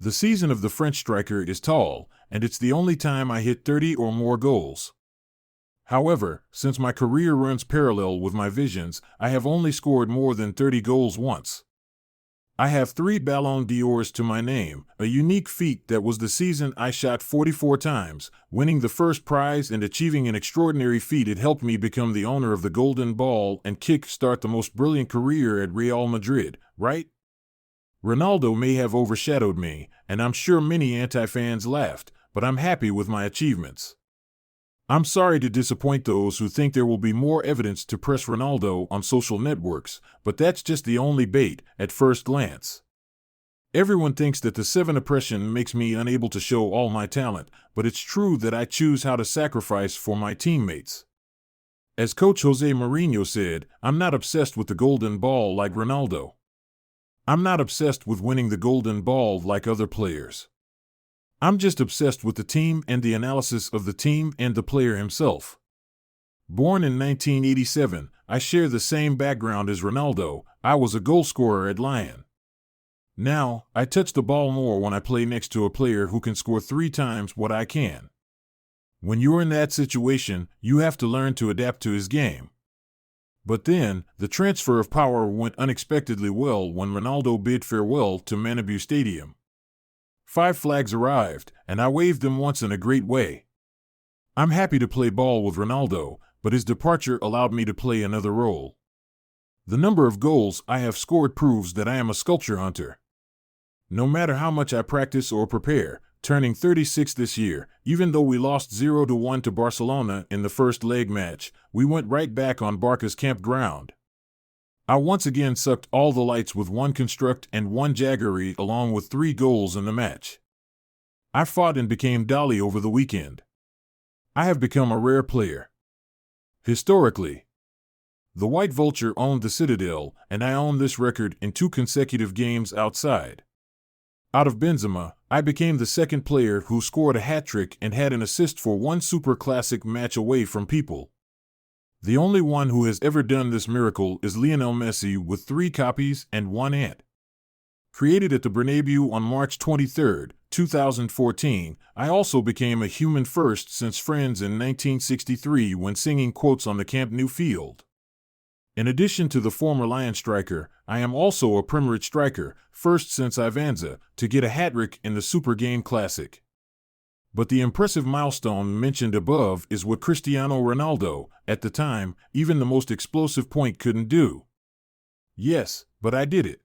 The season of the French striker is tall, and it's the only time I hit 30 or more goals. However, since my career runs parallel with my visions, I have only scored more than 30 goals once. I have 3 Ballon d'Ors to my name, a unique feat that was the season I shot 44 times, winning the first prize and achieving an extraordinary feat. It helped me become the owner of the Golden Ball and kick-start the most brilliant career at Real Madrid, right? Ronaldo may have overshadowed me, and I'm sure many anti-fans laughed, but I'm happy with my achievements. I'm sorry to disappoint those who think there will be more evidence to press Ronaldo on social networks, but that's just the only bait, at first glance. Everyone thinks that the 7 oppression makes me unable to show all my talent, but it's true that I choose how to sacrifice for my teammates. As Coach Jose Mourinho said, I'm not obsessed with the golden ball like Ronaldo. I'm not obsessed with winning the golden ball like other players. I'm just obsessed with the team and the analysis of the team and the player himself. Born in 1987, I share the same background as Ronaldo. I was a goal scorer at Lyon. Now, I touch the ball more when I play next to a player who can score 3 times what I can. When you're in that situation, you have to learn to adapt to his game. But then, the transfer of power went unexpectedly well when Ronaldo bid farewell to Manabou Stadium. 5 flags arrived, and I waved them once in a great way. I'm happy to play ball with Ronaldo, but his departure allowed me to play another role. The number of goals I have scored proves that I am a sculpture hunter. No matter how much I practice or prepare, turning 36 this year, even though we lost 0-1 to Barcelona in the first leg match, we went right back on Barca's campground. I once again sucked all the lights with 1 construct and 1 jaggery along with 3 goals in the match. I fought and became Dali over the weekend. I have become a rare player. Historically, the White Vulture owned the Citadel, and I own this record in 2 consecutive games outside. Out of Benzema, I became the second player who scored a hat-trick and had an assist for 1 Super Classic match away from people. The only one who has ever done this miracle is Lionel Messi with 3 copies and 1 ant. Created at the Bernabeu on March 23, 2014, I also became a human first since Friends in 1963 when singing quotes on the Camp Nou field. In addition to the former Lion striker, I am also a Premier striker, first since Ivanza, to get a hat-trick in the Super Game Classic. But the impressive milestone mentioned above is what Cristiano Ronaldo, at the time, even the most explosive point couldn't do. Yes, but I did it.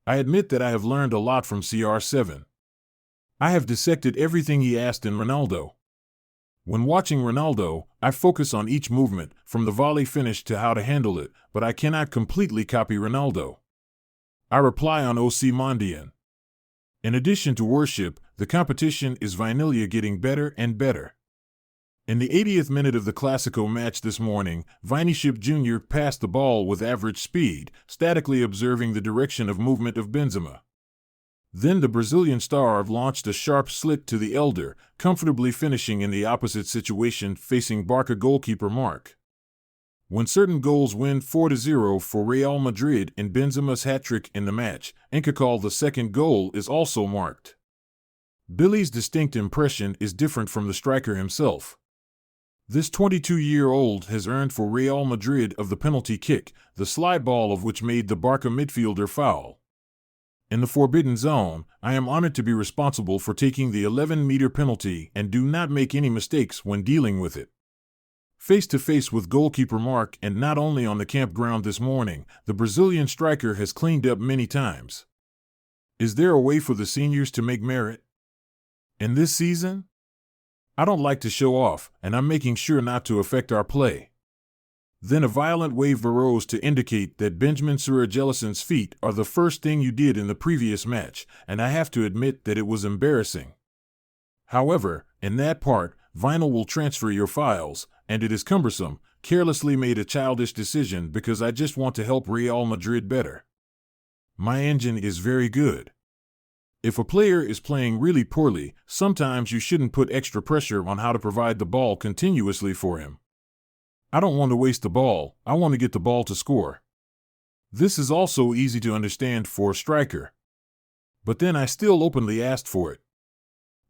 I admit that I have learned a lot from CR7. I have dissected everything he asked in Ronaldo. When watching Ronaldo, I focus on each movement, from the volley finish to how to handle it, but I cannot completely copy Ronaldo. I reply on Ozymandian. In addition to worship, the competition is Vinicius getting better and better. In the 80th minute of the Clasico match this morning, Vinicius Jr. passed the ball with average speed, statically observing the direction of movement of Benzema. Then the Brazilian star launched a sharp slit to the elder, comfortably finishing in the opposite situation facing Barca goalkeeper Mark. When certain goals win 4-0 for Real Madrid and Benzema's hat-trick in the match, Encacall the second goal is also marked. Billy's distinct impression is different from the striker himself. This 22-year-old has earned for Real Madrid of the penalty kick, the slide ball of which made the Barca midfielder foul. In the forbidden zone, I am honored to be responsible for taking the 11-meter penalty and do not make any mistakes when dealing with it. Face-to-face with goalkeeper Mark, and not only on the campground this morning, the Brazilian striker has cleaned up many times. Is there a way for the seniors to make merit? In this season? I don't like to show off, and I'm making sure not to affect our play. Then a violent wave arose to indicate that Benjamin Surajelison's feet are the first thing you did in the previous match, and I have to admit that it was embarrassing. However, in that part, Vinyl will transfer your files, and it is cumbersome, carelessly made a childish decision because I just want to help Real Madrid better. My engine is very good. If a player is playing really poorly, sometimes you shouldn't put extra pressure on how to provide the ball continuously for him. I don't want to waste the ball, I want to get the ball to score. This is also easy to understand for a striker. But then I still openly asked for it.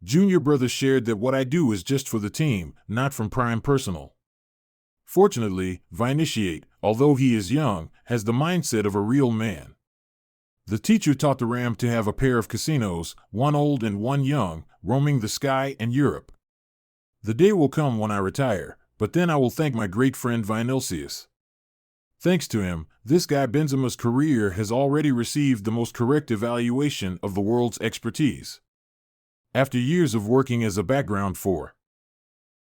Junior brother shared that what I do is just for the team, not from prime personal. Fortunately, Viniciate, although he is young, has the mindset of a real man. The teacher taught the Ram to have a pair of casinos, one old and one young, roaming the sky and Europe. The day will come when I retire, but then I will thank my great friend Vinicius. Thanks to him, this guy Benzema's career has already received the most correct evaluation of the world's expertise. After years of working as a background for